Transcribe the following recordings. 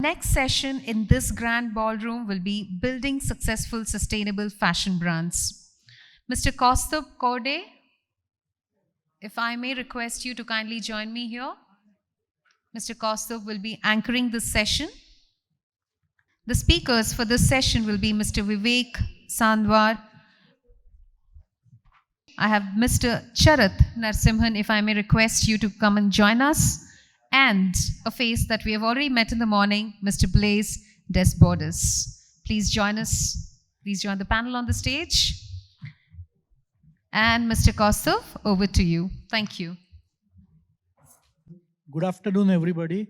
Next session in this grand ballroom will be Building Successful Sustainable Fashion Brands. Mr. Kaustubh Korde, if I may request you to kindly join me here. Mr. Kaustubh will be anchoring this session. The speakers for this session will be Mr. Vivek, Sandhwar. I have Mr. Charath, Narsimhan, if I may request you to come and join us. And a face that we have already met in the morning, Mr. Blaise, Desbordes. Please join us. Please join the panel on the stage. And Mr. Kaustubh, over to you. Thank you. Good afternoon, everybody.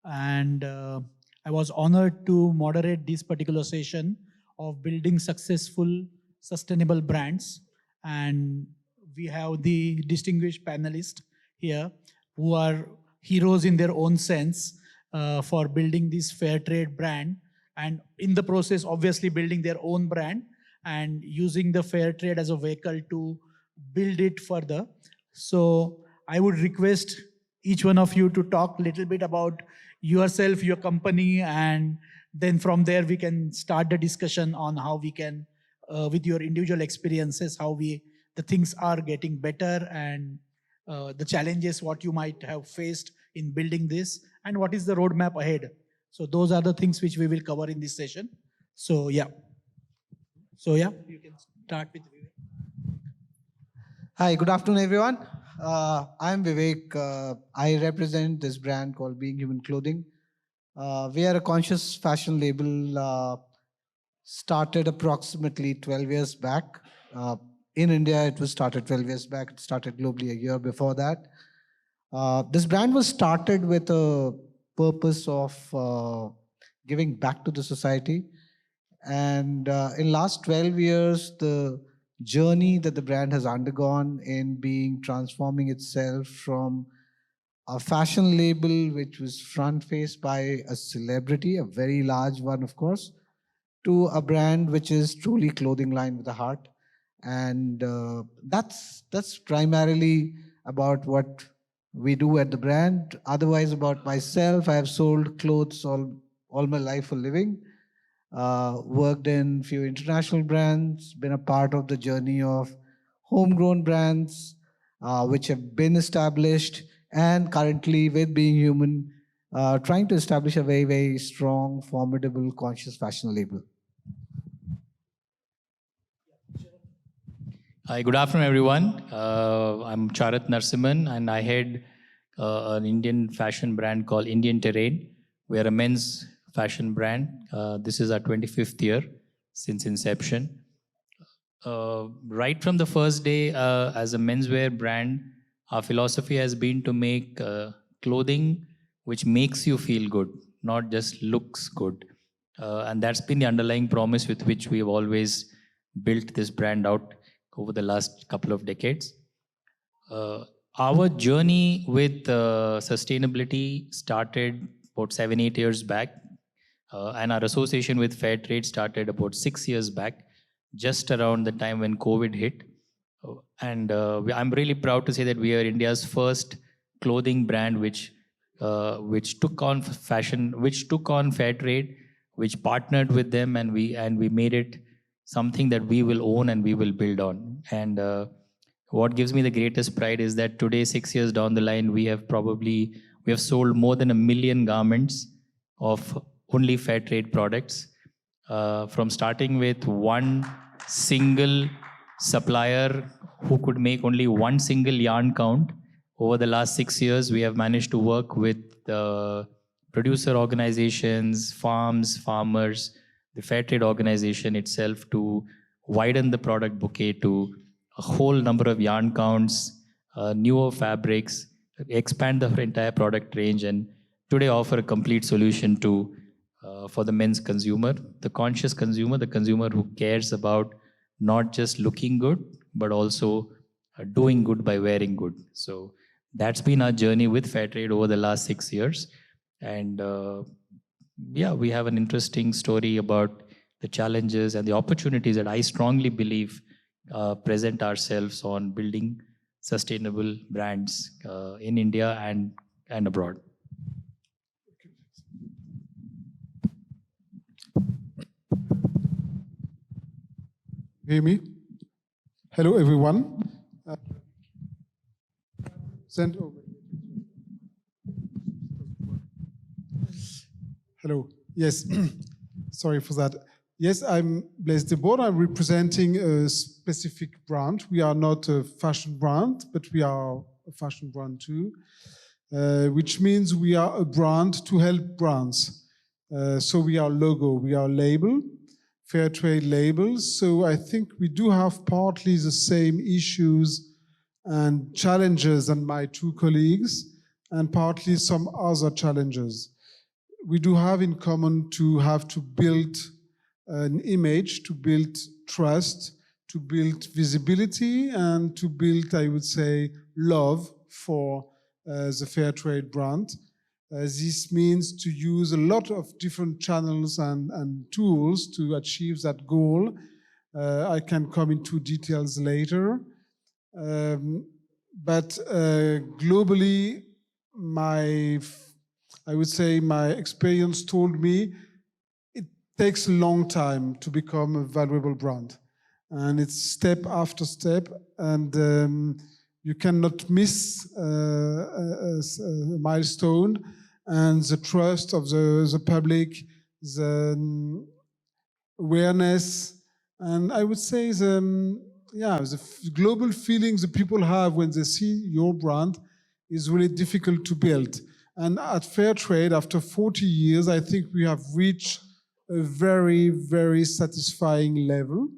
And I was honored to moderate this particular session of building successful, sustainable brands. And we have the distinguished panelists here who are heroes in their own sense for building this Fairtrade brand, and in the process, obviously building their own brand and using the Fairtrade as a vehicle to build it further. So I would request each one of you to talk a little bit about yourself, your company, and then from there we can start the discussion on how we can, with your individual experiences, how the things are getting better, and the challenges what you might have faced in building this, and what is the roadmap ahead. So those are the things which we will cover in this session. So yeah, you can start with Vivek. Hi, good afternoon, everyone. I'm Vivek. I represent this brand called Being Human Clothing. We are a conscious fashion label started approximately 12 years back. In India, it was started 12 years back. It started globally a year before that. This brand was started with a purpose of giving back to the society. And in last 12 years, the journey that the brand has undergone in transforming itself from a fashion label which was front-faced by a celebrity, a very large one, of course, to a brand which is truly clothing line with a heart. And that's primarily about what we do at the brand. Otherwise, about myself, I have sold clothes all my life for living. Worked in few international brands, been a part of the journey of homegrown brands which have been established, and currently with Being Human, trying to establish a very, very strong, formidable, conscious fashion label. Hi, good afternoon, everyone. I'm Charath Narsimhan, and I head an Indian fashion brand called Indian Terrain. We are a men's fashion brand. This is our 25th year since inception. Right from the first day, as a menswear brand, our philosophy has been to make clothing which makes you feel good, not just looks good. And that's been the underlying promise with which we've always built this brand out over the last couple of decades. Our journey with sustainability started about 7-8 years back, and our association with Fairtrade started about 6 years back, just around the time when COVID hit. And I'm really proud to say that we are India's first clothing brand which took on fashion, which took on Fairtrade, which partnered with them, and we made it something that we will own and we will build on. And what gives me the greatest pride is that today, 6 years down the line, we have sold more than 1 million garments of only Fairtrade products. From starting with one single supplier who could make only one single yarn count, over the last 6 years, we have managed to work with producer organizations, farmers, the Fairtrade organization itself to widen the product bouquet to a whole number of yarn counts, newer fabrics, expand the entire product range, and today offer a complete solution for the men's consumer, the conscious consumer, the consumer who cares about not just looking good, but also doing good by wearing good. So that's been our journey with Fairtrade over the last 6 years. And we have an interesting story about the challenges and the opportunities that I strongly believe present ourselves on building sustainable brands in India and abroad. Hear me? Hello, everyone. Send over. Hello. Yes. Sorry for that. Yes, I'm Blaise Desbordes. I'm representing a specific brand. We are not a fashion brand, but we are a fashion brand too, which means we are a brand to help brands. So we are logo, we are label, Fairtrade labels. So I think we do have partly the same issues and challenges than my two colleagues, and partly some other challenges. We do have in common to have to build an image, to build trust, to build visibility, and to build, I would say, love for the Fairtrade brand. This means to use a lot of different channels and tools to achieve that goal. I can come into details later. But globally, I would say my experience told me it takes a long time to become a valuable brand. And it's step after step, and you cannot miss a milestone. And the trust of the public, the awareness, and I would say the global feeling the people have when they see your brand is really difficult to build. And at Fairtrade, after 40 years, I think we have reached a very, very satisfying level,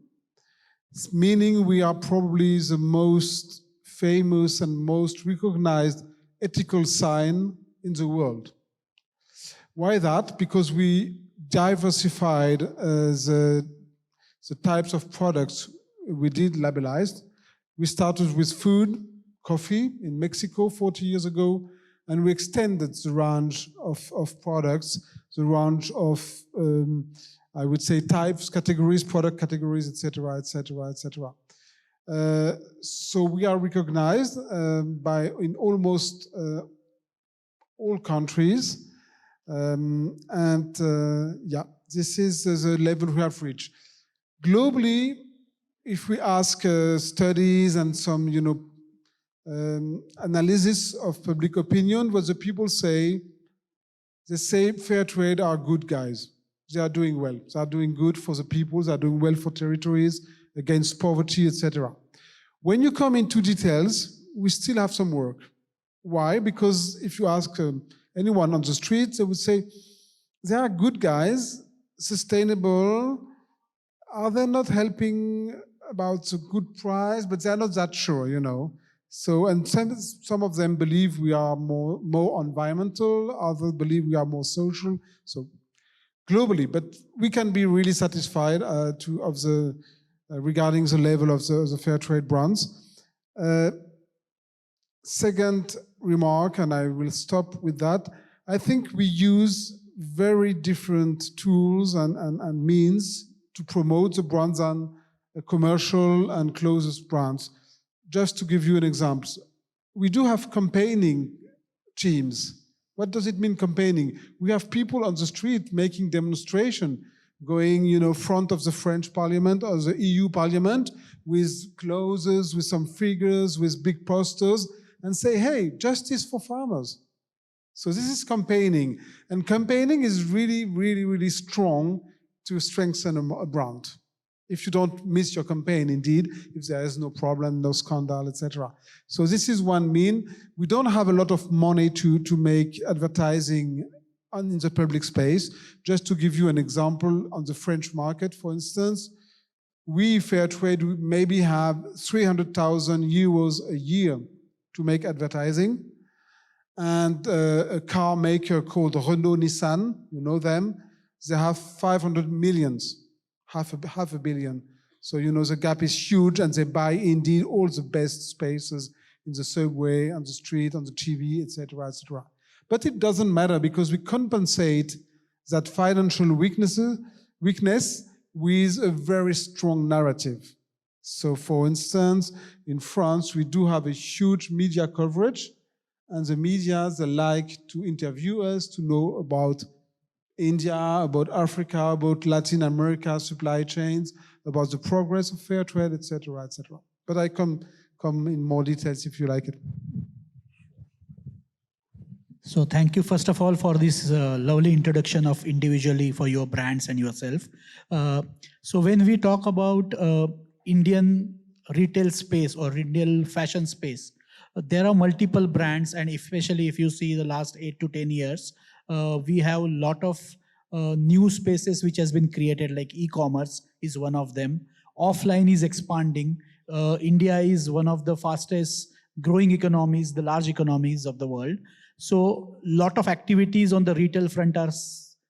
meaning we are probably the most famous and most recognized ethical sign in the world. Why that? Because we diversified the types of products we did labelized. We started with food, coffee in Mexico 40 years ago, and we extended the range of products, the range of, I would say, types, categories, product categories, etc., etc., etc. So we are recognized in almost all countries. This is the level we have reached. Globally, if we ask studies and some, analysis of public opinion, what the people say, they say Fairtrade are good guys. They are doing well. They are doing good for the people. They are doing well for territories, against poverty, etc. When you come into details, we still have some work. Why? Because if you ask anyone on the street, they would say, they are good guys, sustainable. Are they not helping about the good price? But they're not that sure, So, and some of them believe we are more environmental, others believe we are more social. So, globally, but we can be really satisfied regarding the level of the Fairtrade brands. Second remark, and I will stop with that. I think we use very different tools and means to promote the brands and commercial and closest brands. Just to give you an example, we do have campaigning teams. What does it mean, campaigning? We have people on the street making demonstration, going, front of the French Parliament or the EU Parliament with clothes, with some figures, with big posters, and say, hey, justice for farmers. So this is campaigning. And campaigning is really, really, really strong to strengthen a brand. If you don't miss your campaign, indeed, if there is no problem, no scandal, etc. So this is one mean. We don't have a lot of money to make advertising in the public space. Just to give you an example, on the French market, for instance, we, Fairtrade, we maybe have 300,000 euros a year to make advertising. And a car maker called Renault Nissan, you know them, they have 500 millions, half a billion. So, the gap is huge, and they buy indeed all the best spaces in the subway, on the street, on the TV, etc., etc. But it doesn't matter, because we compensate that financial weakness with a very strong narrative. So, for instance, in France, we do have a huge media coverage, and the media, they like to interview us, to know about India, about Africa, about Latin America supply chains, about the progress of fair trade, etc., etc. But I come in more details if you like it. So thank you first of all for this lovely introduction of individually for your brands and yourself. So when we talk about Indian retail space or Indian fashion space, there are multiple brands, and especially if you see the last 8 to 10 years, we have a lot of new spaces which has been created, like e-commerce is one of them. Offline is expanding. India is one of the fastest growing economies, the large economies of the world. So lot of activities on the retail front are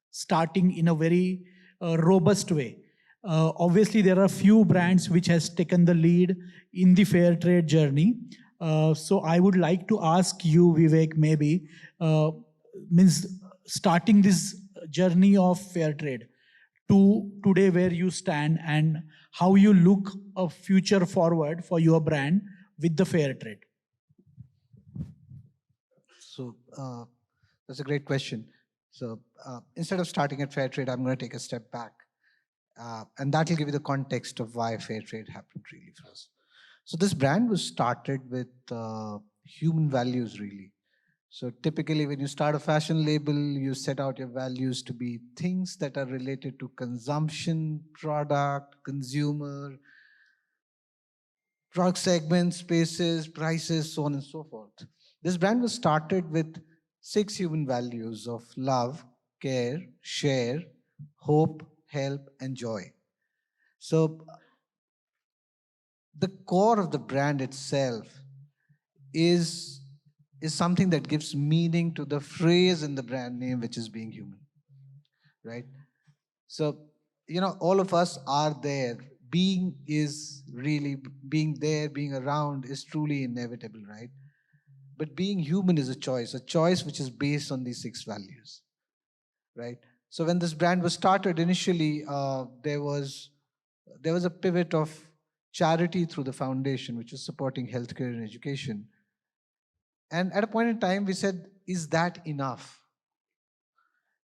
starting in a very robust way. Obviously, there are few brands which has taken the lead in the fair trade journey. So I would like to ask you, Vivek, maybe, means starting this journey of fair trade to today where you stand and how you look a future forward for your brand with the fair trade. So that's a great question. So instead of starting at fair trade, I'm going to take a step back. And that will give you the context of why fair trade happened really for us. So this brand was started with human values really. So typically when you start a fashion label, you set out your values to be things that are related to consumption, product, consumer, product segments, spaces, prices, so on and so forth. This brand was started with 6 human values of love, care, share, hope, help, and joy. So the core of the brand itself is something that gives meaning to the phrase in the brand name, which is being human, right? So, all of us are there. Being is really, being there, being around is truly inevitable, right? But being human is a choice which is based on these 6 values, right? So when this brand was started initially, there was a pivot of charity through the foundation, which was supporting healthcare and education. And at a point in time, we said, is that enough?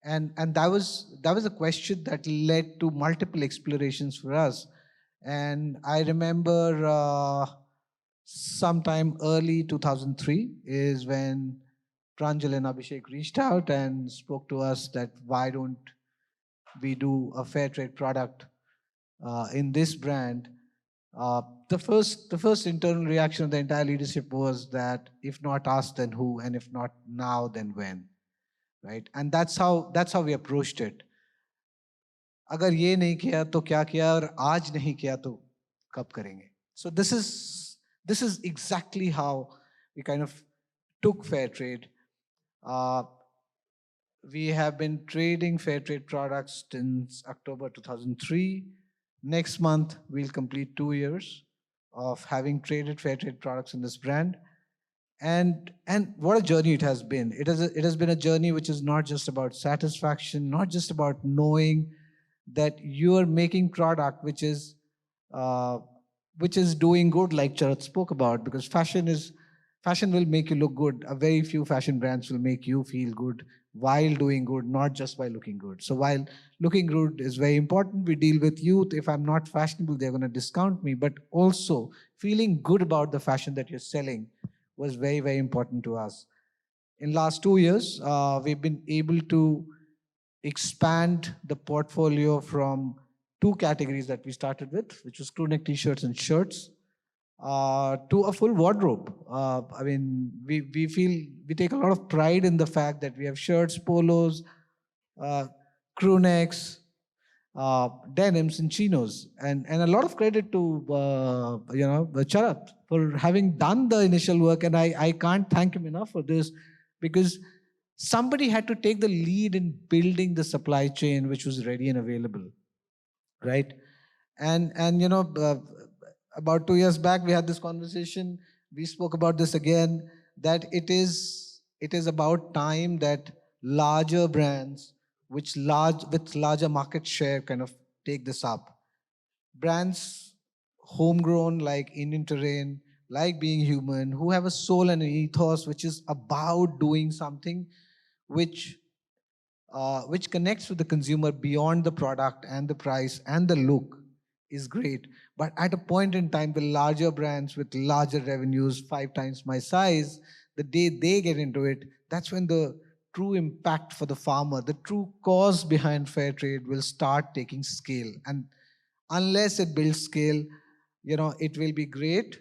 And that was a question that led to multiple explorations for us. And I remember sometime early 2003 is when Pranjal and Abhishek reached out and spoke to us that why don't we do a fair trade product in this brand. The first internal reaction of the entire leadership was that if not us, then who, and if not now, then when, right? And that's how we approached it. अगर ये नहीं किया तो क्या किया, और आज नहीं किया तो कब करेंगे? So this is exactly how we kind of took fair trade. We have been trading fair trade products since October 2003. Next month, we'll complete 2 years of having traded fair trade products in this brand. And what a journey it has been. It has been a journey which is not just about satisfaction, not just about knowing that you are making product which is doing good, like Charath spoke about, because fashion will make you look good. A very few fashion brands will make you feel good while doing good, not just by looking good. So while looking good is very important, we deal with youth. If I'm not fashionable, they're going to discount me. But also feeling good about the fashion that you're selling was very, very important to us. In last 2 years, we've been able to expand the portfolio from 2 categories that we started with, which was crew neck t-shirts and shirts, to a full wardrobe. I mean, we take a lot of pride in the fact that we have shirts, polos, crew necks, denims and chinos, and a lot of credit to Charath for having done the initial work, and I can't thank him enough for this, because somebody had to take the lead in building the supply chain which was ready and available, right? And about 2 years back we had this conversation. We spoke about this again, that it is about time that larger brands with larger market share kind of take this up. Brands homegrown like Indian Terrain, like Being Human, who have a soul and an ethos which is about doing something which connects with the consumer beyond the product and the price and the look. is great. But at a point in time, the larger brands with larger revenues, 5 times my size, the day they get into it, that's when the true impact for the farmer, the true cause behind fair trade will start taking scale. And unless it builds scale, it will be great,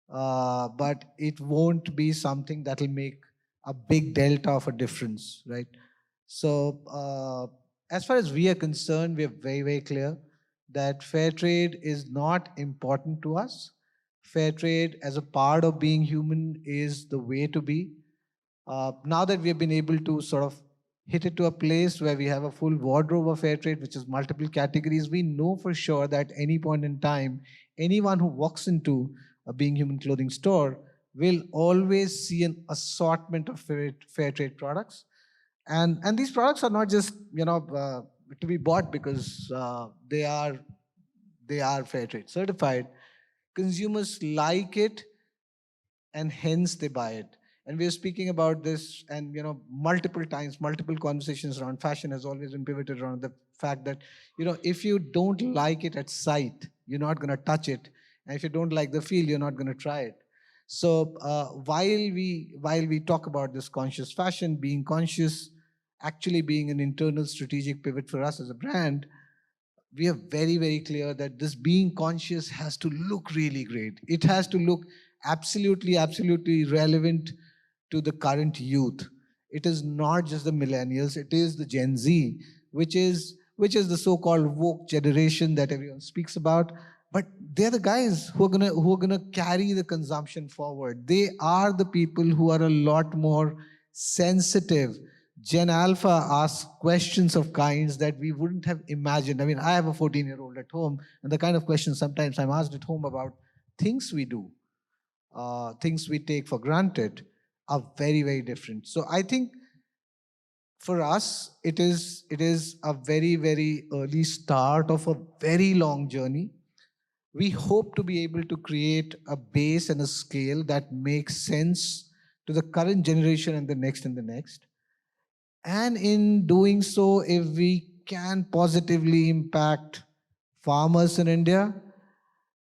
but it won't be something that will make a big delta of a difference, right? So, as far as we are concerned, we are very, very clear that fair trade is not important to us. Fair trade, as a part of being human, is the way to be. Now that we have been able to sort of hit it to a place where we have a full wardrobe of fair trade, which is multiple categories, we know for sure that any point in time, anyone who walks into a Being Human clothing store will always see an assortment of fair trade products. And these products are not just to be bought because they are fair trade certified. Consumers like it, and hence they buy it. And we are speaking about this, and multiple times, multiple conversations around fashion has always been pivoted around the fact that if you don't like it at sight, you're not going to touch it, and if you don't like the feel, you're not going to try it. So while we talk about this conscious fashion, being conscious actually being an internal strategic pivot for us as a brand, we are very, very clear that this being conscious has to look really great. It has to look absolutely, absolutely relevant to the current youth. It is not just the millennials, it is the Gen Z, which is the so-called woke generation that everyone speaks about. But they're the guys who are gonna carry the consumption forward. They are the people who are a lot more sensitive. Gen Alpha asks questions of kinds that we wouldn't have imagined. I mean, I have a 14-year-old at home, and the kind of questions sometimes I'm asked at home about things we do, things we take for granted, are very, very different. So I think for us, it is a very, very early start of a very long journey. We hope to be able to create a base and a scale that makes sense to the current generation and the next and the next. And in doing so, if we can positively impact farmers in India,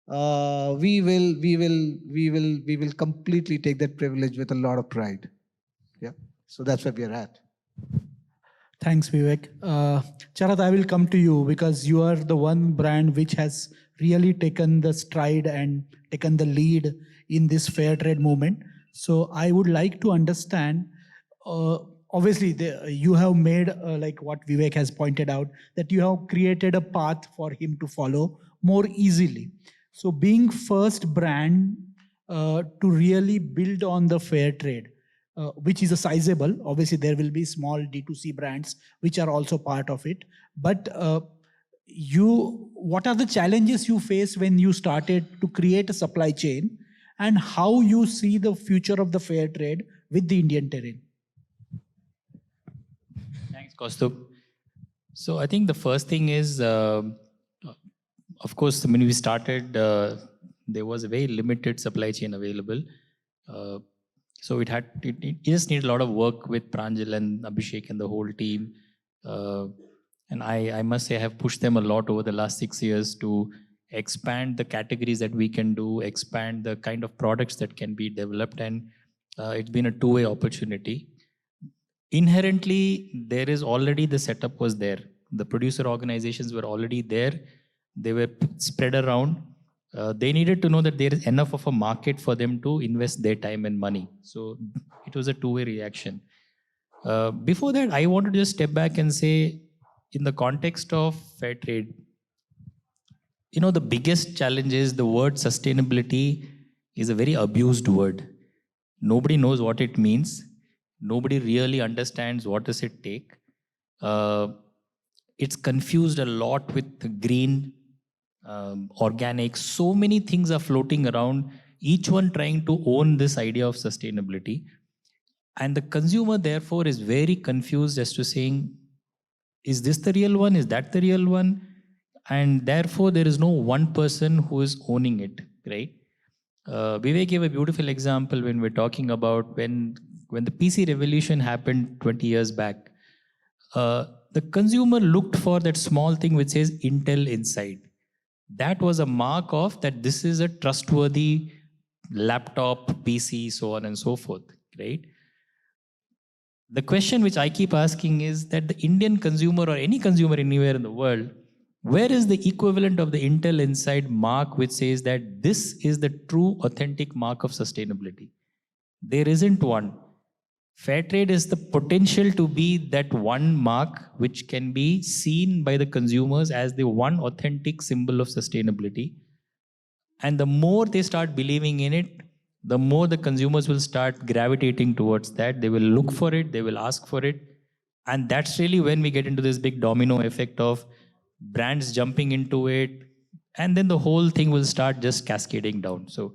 we will completely take that privilege with a lot of pride. Yeah. So that's where we are at. Thanks, Vivek. Charath, I will come to you because you are the one brand which has really taken the stride and taken the lead in this fair trade movement. So I would like to understand, obviously you have made, like what Vivek has pointed out, that you have created a path for him to follow more easily. So being first brand to really build on the fair trade, which is a sizable, obviously there will be small D2C brands which are also part of it. But what are the challenges you face when you started to create a supply chain, and how you see the future of the fair trade with the Indian terrain? Thanks, Kaustubh. So I think the first thing is, of course, when we started, there was a very limited supply chain available. So it just needed a lot of work with Pranjal and Abhishek and the whole team. And I must say I have pushed them a lot over the last 6 years to expand the categories that we can do, expand the kind of products that can be developed, and it's been a two-way opportunity. Inherently, there is already the setup was there. The producer organizations were already there. They were spread around. They needed to know that there is enough of a market for them to invest their time and money. So it was a two-way reaction. Before that, I wanted to just step back and say, in the context of fair trade, the biggest challenge is the word sustainability is a very abused word. Nobody knows what it means. Nobody really understands what does it take. It's confused a lot with the green, organic. So many things are floating around, each one trying to own this idea of sustainability. And the consumer, therefore, is very confused as to saying, is this the real one? Is that the real one? And therefore, there is no one person who is owning it, right? Vivek gave a beautiful example when we're talking about when the PC revolution happened 20 years back. The consumer looked for that small thing which says Intel inside. That was a mark of that this is a trustworthy laptop, PC, so on and so forth, right? The question which I keep asking is that the Indian consumer or any consumer anywhere in the world, where is the equivalent of the Intel Inside mark which says that this is the true authentic mark of sustainability? There isn't one. Fairtrade is the potential to be that one mark which can be seen by the consumers as the one authentic symbol of sustainability. And the more they start believing in it, the more the consumers will start gravitating towards that. They will look for it, they will ask for it. And that's really when we get into this big domino effect of brands jumping into it. And then the whole thing will start just cascading down. So,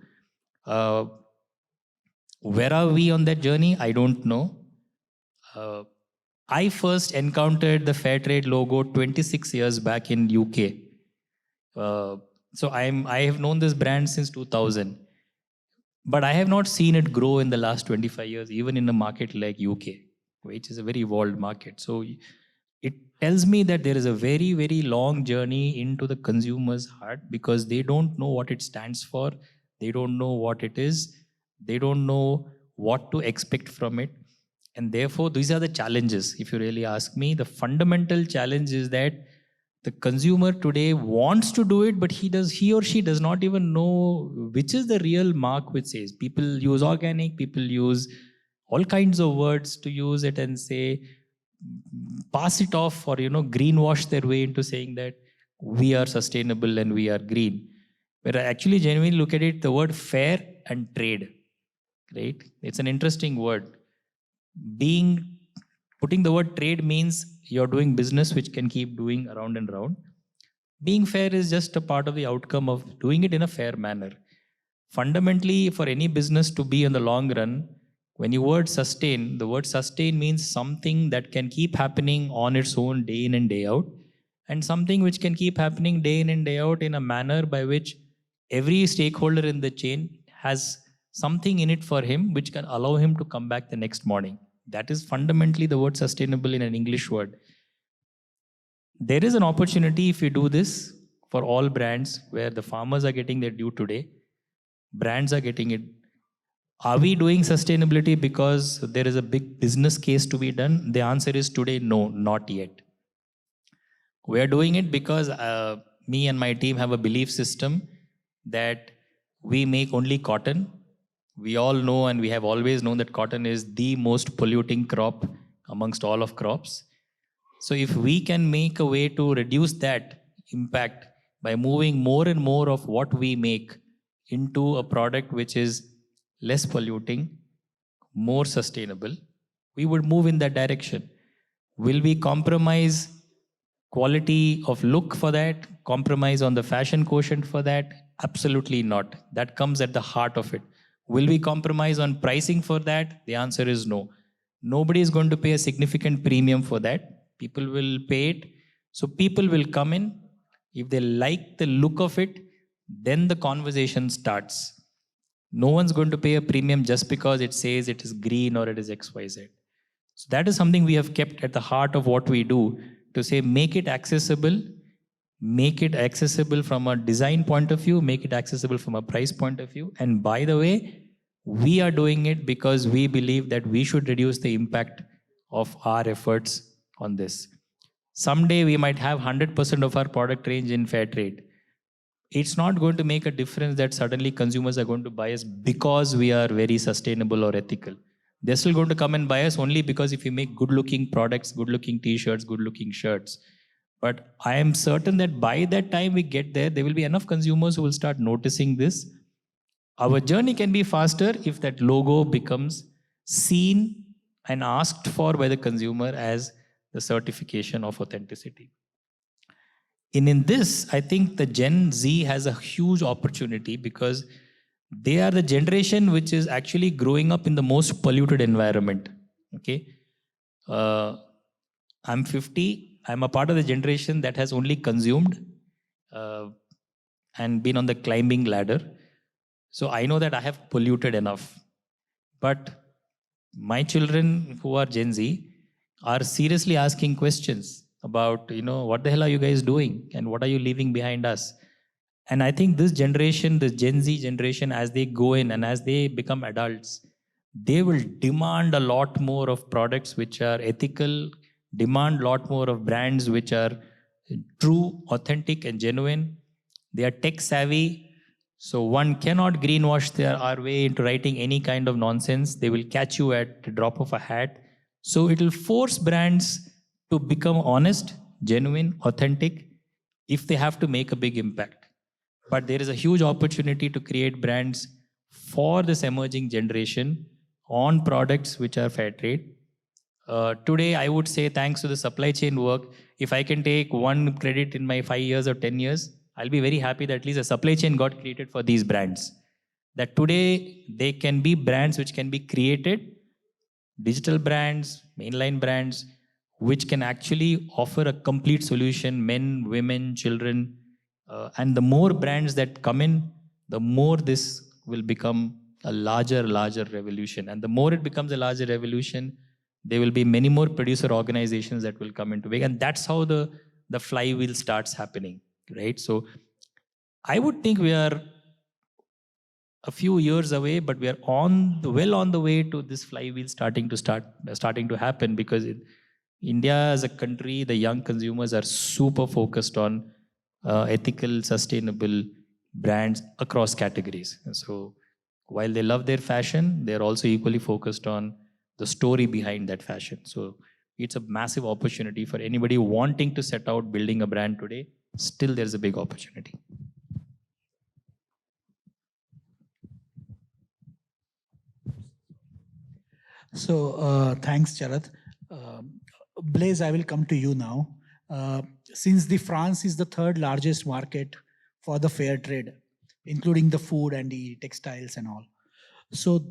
where are we on that journey? I don't know. I first encountered the Fairtrade logo 26 years back in UK. So I have known this brand since 2000, but I have not seen it grow in the last 25 years, even in a market like UK, which is a very evolved market. So it tells me that there is a very, very long journey into the consumer's heart because they don't know what it stands for. They don't know what it is. They don't know what to expect from it. And therefore, these are the challenges. If you really ask me, the fundamental challenge is that the consumer today wants to do it, but he or she does not even know which is the real mark which says. People use organic, people use all kinds of words to use it and say, pass it off or, greenwash their way into saying that we are sustainable and we are green. But I actually genuinely look at it, the word fair and trade, right? It's an interesting word. Putting the word trade means you're doing business which can keep doing around and around. Being fair is just a part of the outcome of doing it in a fair manner. Fundamentally, for any business to be in the long run, when you word sustain, the word sustain means something that can keep happening on its own day in and day out, and something which can keep happening day in and day out in a manner by which every stakeholder in the chain has something in it for him which can allow him to come back the next morning. That is fundamentally the word sustainable in an English word. There is an opportunity if you do this for all brands where the farmers are getting their due today, brands are getting it. Are we doing sustainability because there is a big business case to be done? The answer is today, no, not yet. We are doing it because me and my team have a belief system that we make only cotton. We all know and we have always known that cotton is the most polluting crop amongst all of crops. So if we can make a way to reduce that impact by moving more and more of what we make into a product which is less polluting, more sustainable, we would move in that direction. Will we compromise quality of look for that? Compromise on the fashion quotient for that? Absolutely not. That comes at the heart of it. Will we compromise on pricing for that? The answer is no. Nobody is going to pay a significant premium for that. People will pay it. So people will come in. If they like the look of it, then the conversation starts. No one's going to pay a premium just because it says it is green or it is XYZ. So that is something we have kept at the heart of what we do, to say make it accessible from a design point of view, make it accessible from a price point of view. And by the way, we are doing it because we believe that we should reduce the impact of our efforts on this. Someday we might have 100% of our product range in fair trade. It's not going to make a difference that suddenly consumers are going to buy us because we are very sustainable or ethical. They're still going to come and buy us only because if we make good-looking products, good-looking t-shirts, good-looking shirts. But I am certain that by that time we get there, there will be enough consumers who will start noticing this. Our journey can be faster if that logo becomes seen and asked for by the consumer as the certification of authenticity. In this, I think the Gen Z has a huge opportunity because they are the generation which is actually growing up in the most polluted environment. Okay, I'm 50. I'm a part of the generation that has only consumed and been on the climbing ladder. So I know that I have polluted enough. But my children who are Gen Z are seriously asking questions about, what the hell are you guys doing and what are you leaving behind us? And I think this generation, the Gen Z generation, as they go in and as they become adults, they will demand a lot more of products which are ethical, demand a lot more of brands which are true, authentic, and genuine. They are tech savvy. So one cannot greenwash our way into writing any kind of nonsense. They will catch you at the drop of a hat. So it will force brands to become honest, genuine, authentic, if they have to make a big impact. But there is a huge opportunity to create brands for this emerging generation on products which are fair trade. Today, I would say, thanks to the supply chain work, if I can take one credit in my 5 years or 10 years, I'll be very happy that at least a supply chain got created for these brands. That today, they can be brands which can be created, digital brands, mainline brands, which can actually offer a complete solution, men, women, children. And the more brands that come in, the more this will become a larger revolution. And the more it becomes a larger revolution, there will be many more producer organizations that will come into being. And that's how the flywheel starts happening, right? So I would think we are a few years away, but we are well on the way to this flywheel starting to happen, because India as a country, the young consumers are super focused on ethical, sustainable brands across categories. And so while they love their fashion, they're also equally focused on the story behind that fashion. So it's a massive opportunity for anybody wanting to set out building a brand today. Still, there's a big opportunity. So thanks, Charath. Blaise, I will come to you now. Since France is the third largest market for the fair trade, including the food and the textiles and all, so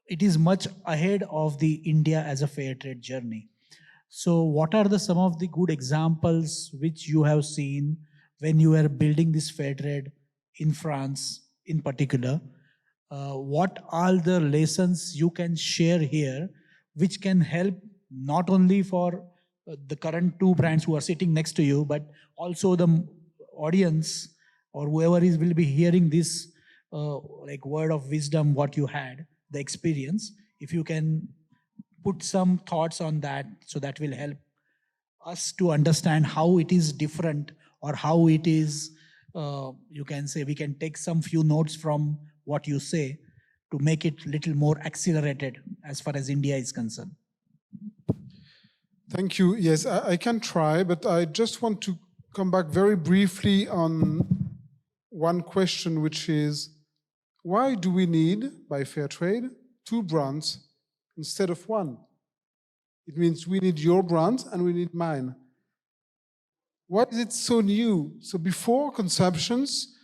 it is much ahead of the India as a fair trade journey. So what are some of the good examples which you have seen when you were building this fair trade in France in particular? What are the lessons you can share here which can help not only for the current two brands who are sitting next to you, but also the audience or whoever will be hearing this like word of wisdom, what you had, the experience. If you can put some thoughts on that, so that will help us to understand how it is different, or how it is, you can say, we can take some few notes from what you say to make it little more accelerated as far as India is concerned. Thank you. Yes, I can try, but I just want to come back very briefly on one question, which is, why do we need, by fair trade, two brands instead of one? It means we need your brand and we need mine. Why is it so new? So before, consumptions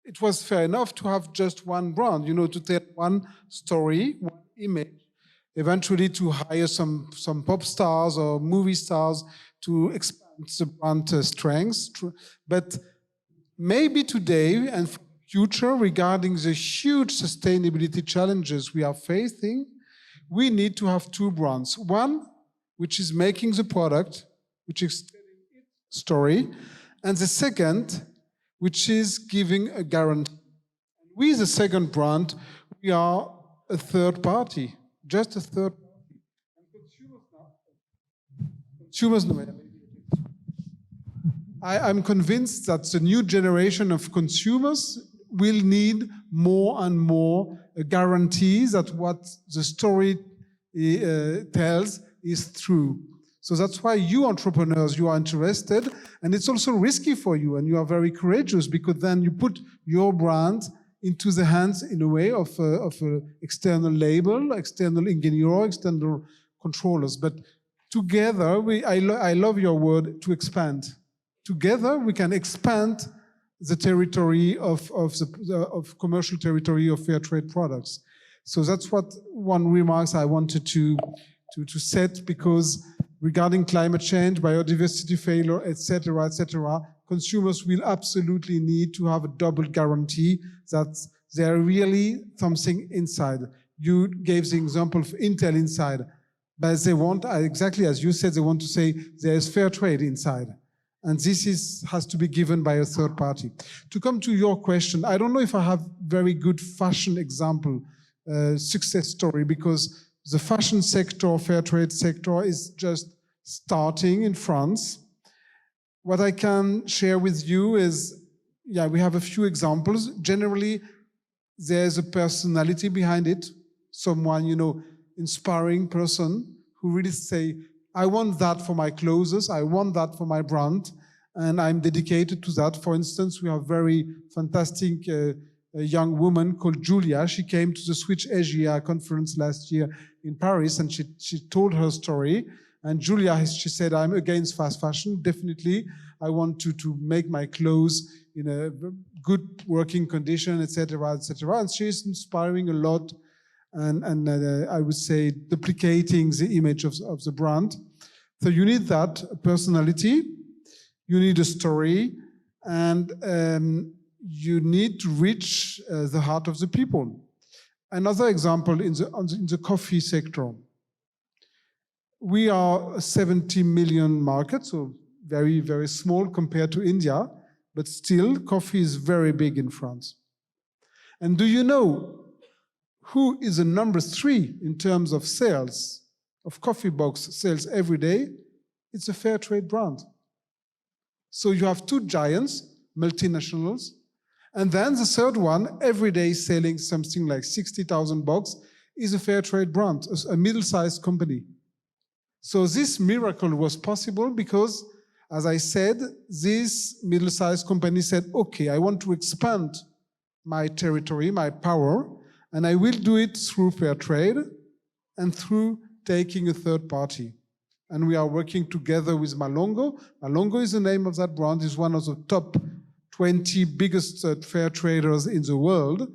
it was fair enough to have just one brand, to tell one story, one image, eventually to hire some pop stars or movie stars to expand the brand strengths. But maybe today and for the future, regarding the huge sustainability challenges we are facing, we need to have two brands. One, which is making the product, which is telling its story, and the second, which is giving a guarantee. We, the second brand, we are a third party, just a third party. And consumers know. I'm convinced that the new generation of consumers will need more and more guarantees that what the story tells is true. So that's why you entrepreneurs, you are interested, and it's also risky for you, and you are very courageous, because then you put your brand into the hands, in a way, of external label, external engineer, external controllers. But together, I love your word, to expand. Together, we can expand the territory of commercial territory of fair trade products. So that's one remark I wanted to set, because regarding climate change, biodiversity failure, etc., consumers will absolutely need to have a double guarantee that there really something inside. You gave the example of Intel inside, but they want, exactly as you said, they want to say there is fair trade inside. And this has to be given by a third party. To come to your question, I don't know if I have very good fashion example, success story, because the fashion sector, fair trade sector is just starting in France. What I can share with you is, yeah, we have a few examples. Generally, there's a personality behind it, someone, inspiring person who really say, I want that for my clothes, I want that for my brand, and I'm dedicated to that. For instance, we have a very fantastic young woman called Julia. She came to the Switch Asia conference last year in Paris, and she told her story. And Julia, she said, I'm against fast fashion, definitely. I want to make my clothes in a good working condition, etc., etc. And she's inspiring a lot, and I would say duplicating the image of the brand. So you need that personality, you need a story, and you need to reach the heart of the people. Another example in the coffee sector. We are a 70 million market, so very, very small compared to India, but still coffee is very big in France. And do you know who is the number 3 in terms of sales, of coffee box sales every day? It's a fair trade brand. So you have 2 giants, multinationals, and then the third one, every day selling something like 60,000 box, is a fair trade brand, a middle-sized company. So this miracle was possible because, as I said, this middle-sized company said, okay, I want to expand my territory, my power, and I will do it through fair trade and through taking a third party. And we are working together with Malongo. Malongo is the name of that brand, is one of the top 20 biggest fair traders in the world,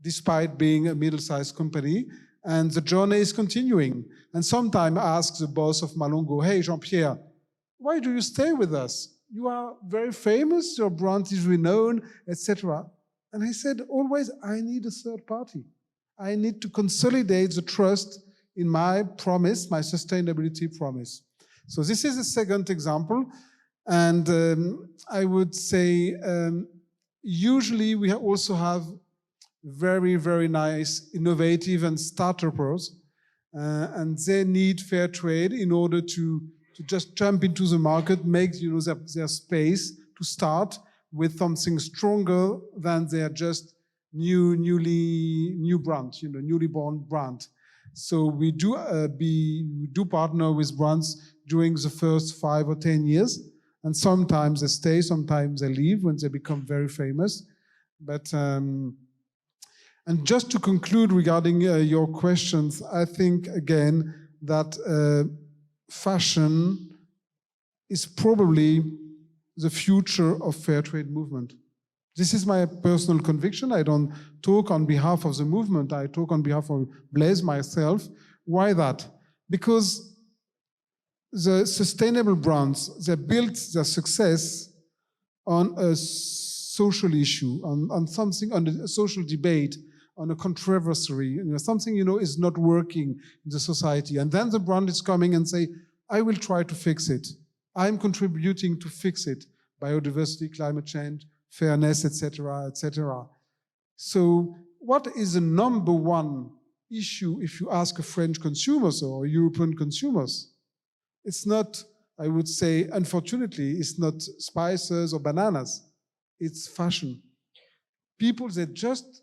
despite being a middle-sized company. And the journey is continuing. And sometimes I ask the boss of Malongo, hey, Jean-Pierre, why do you stay with us? You are very famous, your brand is renowned, etc. And he said, always, I need a third party. I need to consolidate the trust in my promise, my sustainability promise. So this is the second example. And I would say, usually we also have very, very nice, innovative and startups, and they need fair trade in order to just jump into the market, make their space to start with something stronger than their just new brand, newly born brand. So we do partner with brands during the first 5 or 10 years, and sometimes they stay, sometimes they leave when they become very famous. But and just to conclude regarding your questions, I think again that fashion is probably the future of fair trade movement. This is my personal conviction. I don't talk on behalf of the movement. I talk on behalf of Blaise, myself. Why that? Because the sustainable brands, they built their success on a social issue, on something, on a social debate, on a controversy, something is not working in the society. And then the brand is coming and say, I will try to fix it. I'm contributing to fix it. Biodiversity, climate change, fairness, etc., etc. So what is the number one issue if you ask a French consumers or European consumers? It's not, I would say, unfortunately, it's not spices or bananas. It's fashion. People that just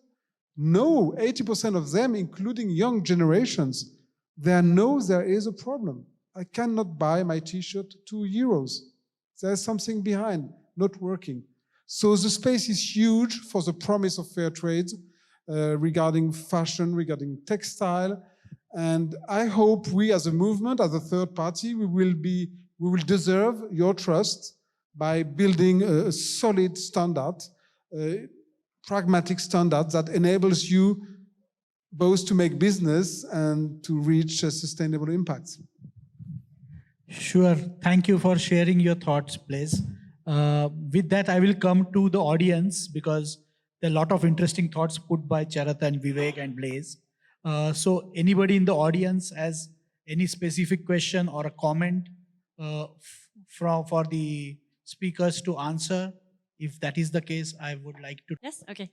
know, 80% of them, including young generations, they know there is a problem. I cannot buy my t-shirt 2 euros. There's something behind, not working. So the space is huge for the promise of fair trade regarding fashion, regarding textile. And I hope we as a movement, as a third party, we will deserve your trust by building a solid standard, pragmatic standard that enables you both to make business and to reach sustainable impacts. Sure. Thank you for sharing your thoughts, Blaise. With that, I will come to the audience because there are a lot of interesting thoughts put by Charath and Vivek and Blaise. So anybody in the audience has any specific question or a comment for the speakers to answer. If that is the case, I would like to. Yes, okay.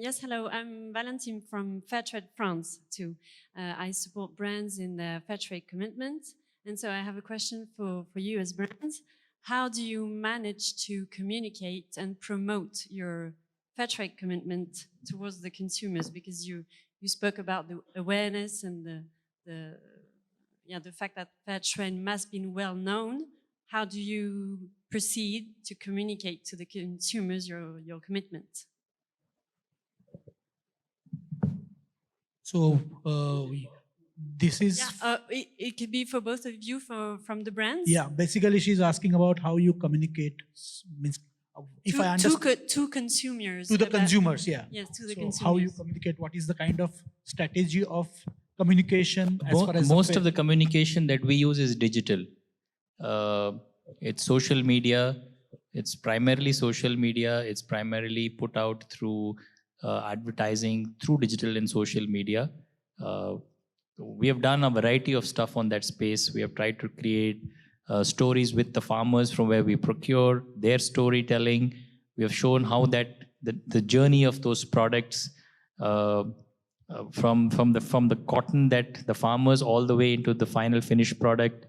Yes, hello. I'm Valentine from Fairtrade France too. I support brands in their Fairtrade commitment. And so I have a question for you as brands. How do you manage to communicate and promote your Fairtrade commitment towards the consumers? Because you spoke about the awareness and the fact that Fairtrade must be well known. How do you proceed to communicate to the consumers your commitment? So this is. Yeah, it could be for both of you from the brands. Yeah, basically she's asking about how you communicate. Means if I understand. To consumers. To the consumers, yeah. Yes, to the So consumers. how you communicate? What is the kind of strategy of communication as far as Most of the communication that we use is digital. It's social media. It's primarily social media. It's primarily put out through advertising, through digital and social media. We have done a variety of stuff on that space. We have tried to create stories with the farmers from where we procure, their storytelling. We have shown how that the journey of those products from the cotton that the farmers all the way into the final finished product,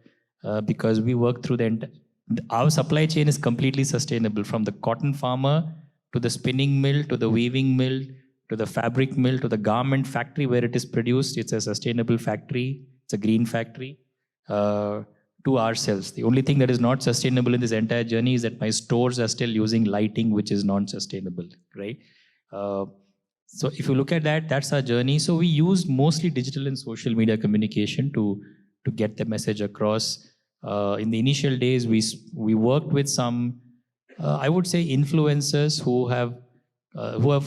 because we work through our supply chain is completely sustainable, from the cotton farmer to the spinning mill to the weaving mill to the fabric mill to the garment factory where it is produced. It's a sustainable factory. It's a green factory. To ourselves, the only thing that is not sustainable in this entire journey is that my stores are still using lighting, which is non-sustainable, right? So if you look at that, that's our journey. So we use mostly digital and social media communication to get the message across. In the initial days, we worked with some, I would say, influencers who have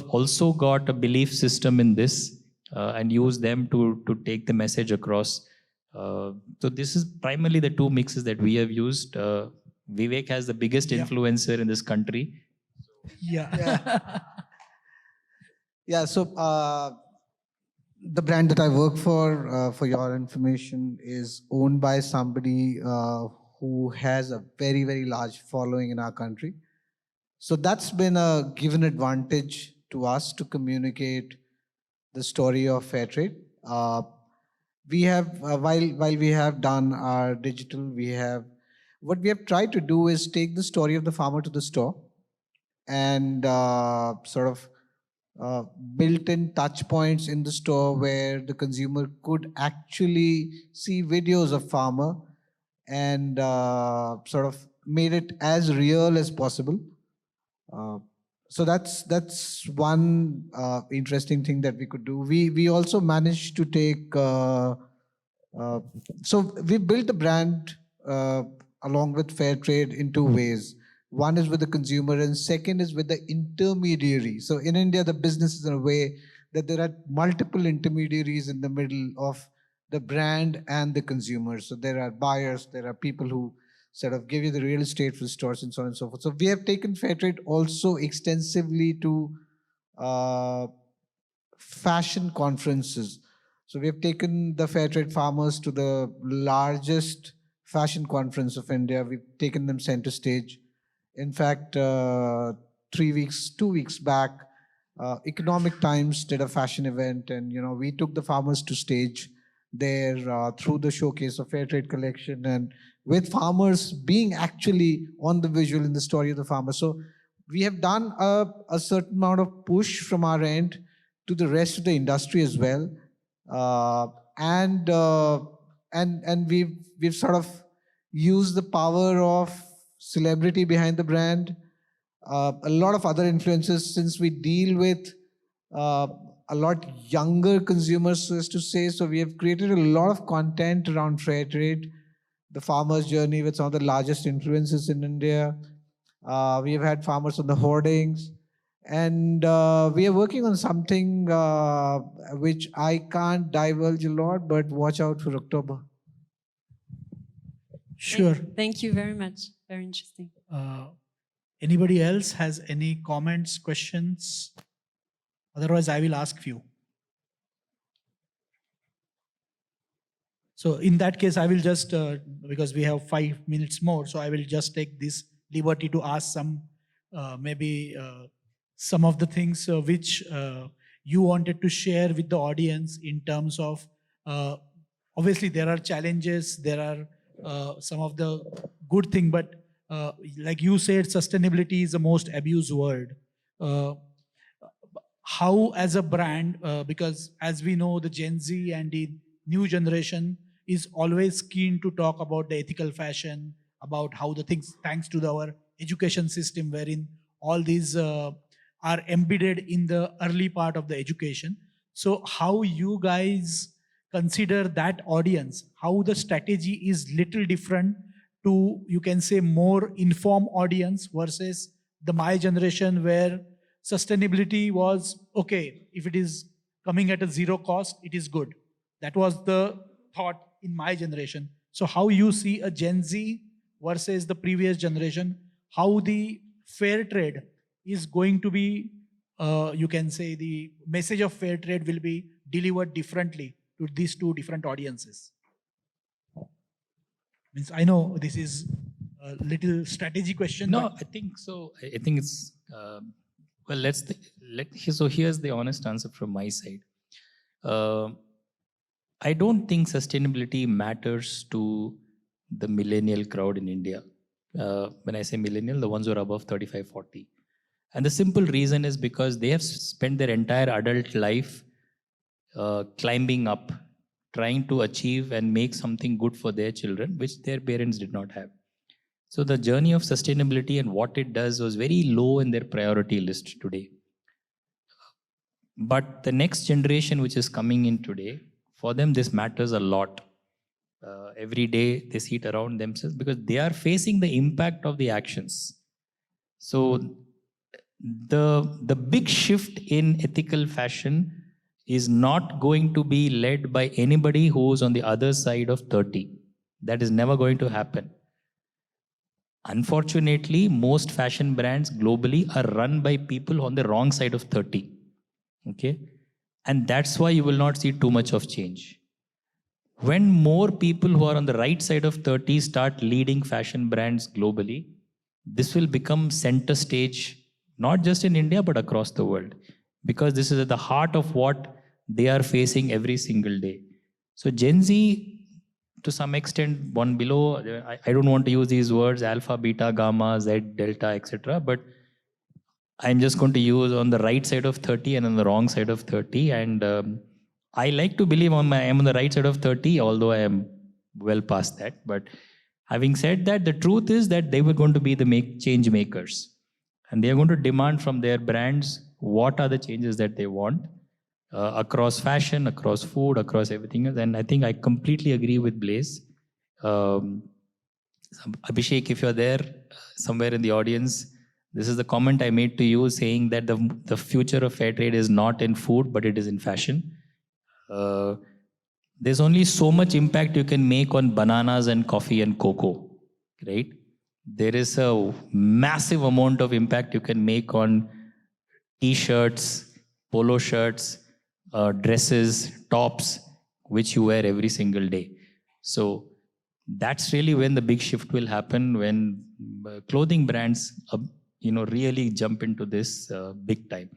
also got a belief system in this and use them to take the message across. So this is primarily the two mixes that we have used. Vivek has the biggest influencer in this country. Yeah. Yeah, so the brand that I work for your information, is owned by somebody who has a very, very large following in our country. So that's been a given advantage to us to communicate the story of Fairtrade. We have, while we have done our digital, what we have tried to do is take the story of the farmer to the store and sort of built-in touch points in the store where the consumer could actually see videos of farmer and sort of made it as real as possible. So that's one interesting thing that we could do. We also managed to take. So we built the brand along with Fairtrade in two ways. One is with the consumer, and second is with the intermediary. So in India, the business is in a way that there are multiple intermediaries in the middle of the brand and the consumer. So there are buyers, there are people who sort of give you the real estate for stores and so on and so forth. So we have taken Fairtrade also extensively to fashion conferences. So we have taken the Fairtrade farmers to the largest fashion conference of India. We've taken them center stage. In fact, 2 weeks back, Economic Times did a fashion event, and we took the farmers to stage there through the showcase of Fairtrade collection, and with farmers being actually on the visual in the story of the farmer. So we have done a certain amount of push from our end to the rest of the industry as well, and we've sort of used the power of celebrity behind the brand, a lot of other influences, since we deal with a lot younger consumers, so as to say. So we have created a lot of content around Fairtrade, the farmer's journey, with some of the largest influencers in India. We have had farmers on the hoardings, and we are working on something which I can't divulge a lot, but watch out for October. Sure. Thank you very much. Very interesting. Anybody else has any comments, questions? Otherwise, I will ask few. So in that case, I will just, because we have 5 minutes more, so I will just take this liberty to ask some, maybe some of the things which you wanted to share with the audience in terms of, obviously there are challenges, there are some of the good thing, but like you said, sustainability is the most abused word. Uh, how as a brand, because as we know, the Gen Z and the new generation is always keen to talk about the ethical fashion, about how the things, thanks to our education system, wherein all these are embedded in the early part of the education. So how you guys consider that audience, how the strategy is little different to, you can say, more informed audience versus the my generation, where sustainability was okay, if it is coming at a zero cost, it is good. That was the thought in my generation. So how you see a Gen Z versus the previous generation, how the fair trade is going to be, you can say the message of fair trade will be delivered differently to these two different audiences. Means I know this is a little strategy question. No, but I think so. I think it's well. So here's the honest answer from my side. Uh, I don't think sustainability matters to the millennial crowd in India. When I say millennial, the ones who are above 35, 40. And the simple reason is because they have spent their entire adult life climbing up, trying to achieve and make something good for their children, which their parents did not have. So the journey of sustainability and what it does was very low in their priority list today. But the next generation, which is coming in today, for them this matters a lot. Every day they see it around themselves because they are facing the impact of the actions. So the big shift in ethical fashion is not going to be led by anybody who's on the other side of 30. That is never going to happen. Unfortunately, most fashion brands globally are run by people on the wrong side of 30. Okay? And that's why you will not see too much of change. When more people who are on the right side of 30 start leading fashion brands globally, this will become center stage, not just in India, but across the world. Because this is at the heart of what they are facing every single day. So Gen Z, to some extent, one below, I don't want to use these words, alpha, beta, gamma, Z, delta, etc. But I'm just going to use on the right side of 30 and on the wrong side of 30. And I like to believe I'm on the right side of 30, although I am well past that. But having said that, the truth is that they were going to be the change makers. And they are going to demand from their brands what are the changes that they want across fashion, across food, across everything else. And I think I completely agree with Blaise. Abhishek, if you're there somewhere in the audience, this is the comment I made to you saying that the future of fair trade is not in food, but it is in fashion. There's only so much impact you can make on bananas and coffee and cocoa, right? There is a massive amount of impact you can make on t-shirts, polo shirts, dresses, tops, which you wear every single day. So that's really when the big shift will happen, when clothing brands really jump into this big time,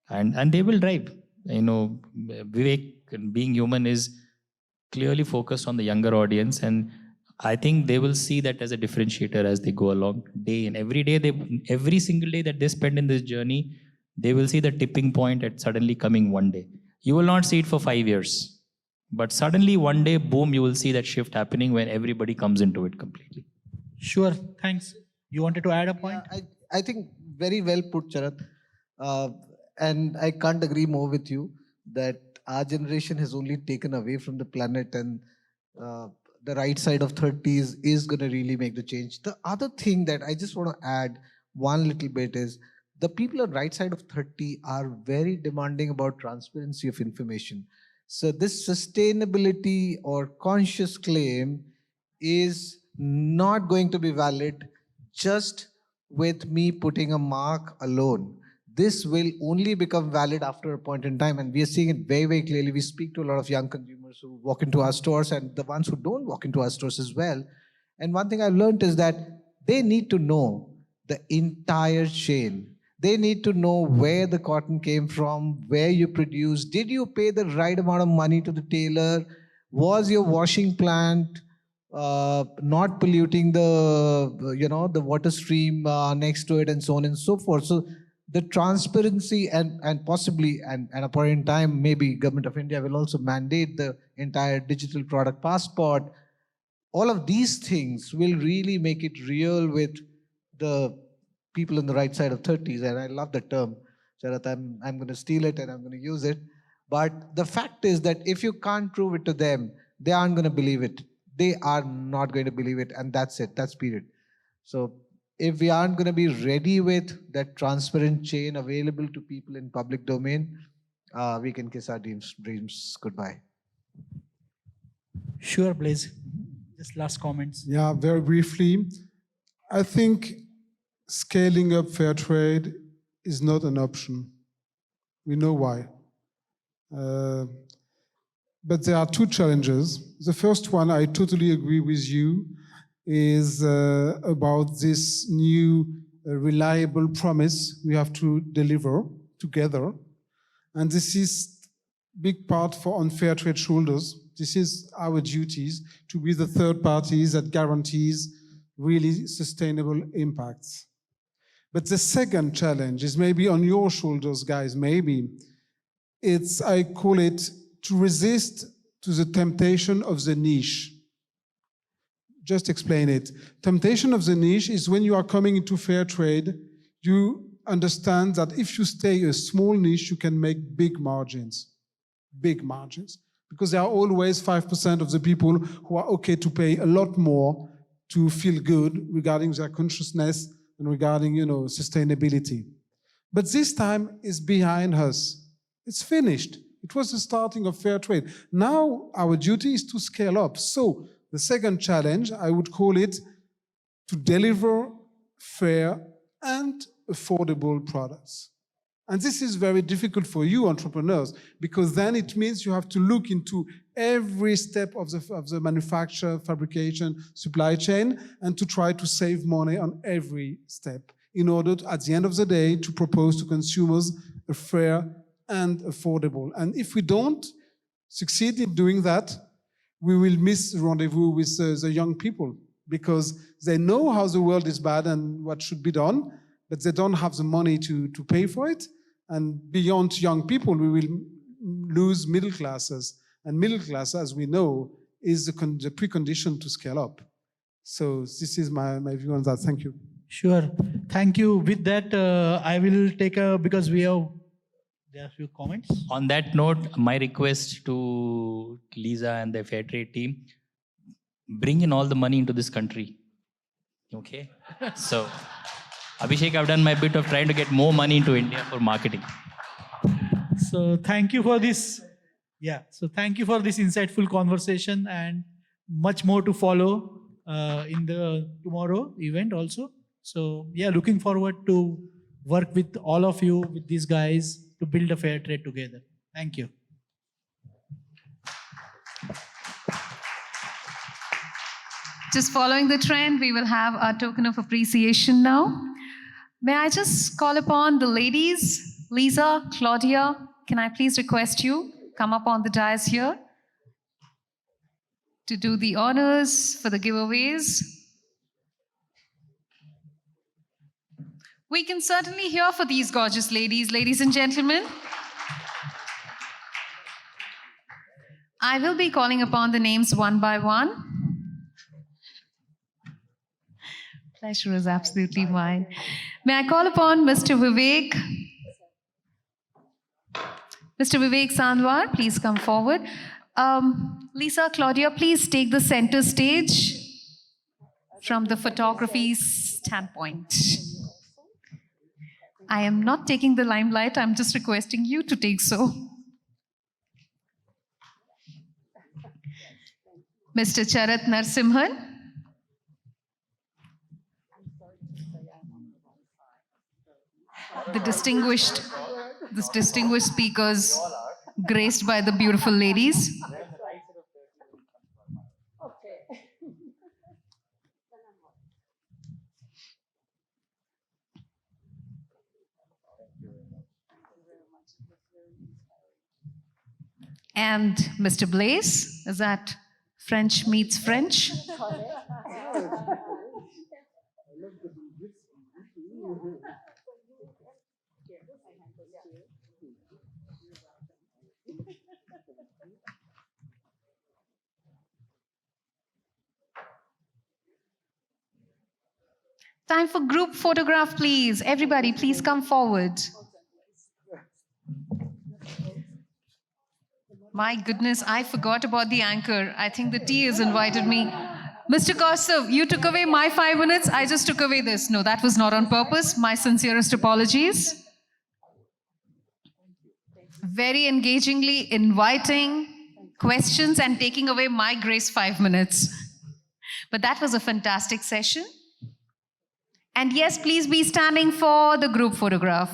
and they will drive. Vivek, being human, is clearly focused on the younger audience, and I think they will see that as a differentiator as they go along, day in every day. Every single day that they spend in this journey, they will see the tipping point at suddenly coming one day. You will not see it for 5 years, but suddenly one day, boom, you will see that shift happening when everybody comes into it completely. Sure, thanks. You wanted to add a point? Yeah, I think very well put, Charath. And I can't agree more with you that our generation has only taken away from the planet, and the right side of 30s is going to really make the change. The other thing that I just want to add one little bit is the people on right side of 30 are very demanding about transparency of information. So this sustainability or conscious claim is not going to be valid just with me putting a mark alone. This will only become valid after a point in time, and we are seeing it very, very clearly. We speak to a lot of young consumers who walk into our stores and the ones who don't walk into our stores as well. And one thing I've learned is that they need to know the entire chain. They need to know where the cotton came from, where you produced. Did you pay the right amount of money to the tailor? Was your washing plant not polluting the water stream next to it, and so on and so forth? So the transparency and possibly and at a point in time, maybe Government of India will also mandate the entire digital product passport. All of these things will really make it real with the people on the right side of 30s. And I love the term, Charath. I'm going to steal it and I'm going to use it. But the fact is that if you can't prove it to them, they aren't going to believe it. They are not going to believe it. And that's it. That's period. So if we aren't going to be ready with that transparent chain available to people in public domain, we can kiss our dreams goodbye. Sure, Blaise. Just last comments. Yeah, very briefly. I think scaling up fair trade is not an option. We know why. But there are two challenges. The first one, I totally agree with you, is about this new reliable promise we have to deliver together. And this is big part on fair trade shoulders. This is our duties to be the third parties that guarantees really sustainable impacts. But the second challenge is maybe on your shoulders, guys, maybe. It's, I call it, to resist to the temptation of the niche. Just explain it. Temptation of the niche is when you are coming into fair trade, you understand that if you stay a small niche, you can make big margins. Big margins. Because there are always 5% of the people who are okay to pay a lot more to feel good regarding their consciousness and regarding, sustainability. But this time is behind us. It's finished. It was the starting of fair trade. Now our duty is to scale up. So the second challenge, I would call it to deliver fair and affordable products. And this is very difficult for you entrepreneurs, because then it means you have to look into every step of the manufacture, fabrication, supply chain, and to try to save money on every step in order to, at the end of the day, to propose to consumers a fair and affordable. And if we don't succeed in doing that, we will miss the rendezvous with the young people, because they know how the world is bad and what should be done, but they don't have the money to pay for it. And beyond young people, we will lose middle classes. And middle class, as we know, is the precondition to scale up. So this is my view on that. Thank you. Sure. Thank you. With that, I will take because there are a few comments. On that note, my request to Lisa and the Fairtrade team, bring in all the money into this country. Okay? So, Abhishek, I've done my bit of trying to get more money into India for marketing. So thank you for this. Yeah. So thank you for this insightful conversation, and much more to follow in the tomorrow event also. So yeah, looking forward to work with all of you, with these guys, to build a fair trade together. Thank you. Just following the trend, we will have our token of appreciation now. May I just call upon the ladies, Lisa, Claudia, can I please request you come up on the dais here to do the honors for the giveaways. We can certainly hear for these gorgeous ladies, ladies and gentlemen. I will be calling upon the names one by one. Pleasure is absolutely mine. May I call upon Mr. Vivek? Mr. Vivek Sandhwar, please come forward. Lisa, Claudia, please take the center stage from the photography standpoint. I am not taking the limelight, I'm just requesting you to take so. Mr. Charath Narsimhan. The distinguished speakers graced by the beautiful ladies. And Mr. Blaise, is that French meets French? Time for group photograph, please. Everybody, please come forward. My goodness, I forgot about the anchor. I think the tea has invited me. Mr. Kaustubh, you took away my 5 minutes. I just took away this. No, that was not on purpose. My sincerest apologies. Very engagingly inviting questions and taking away my grace 5 minutes. But that was a fantastic session. And yes, please be standing for the group photograph.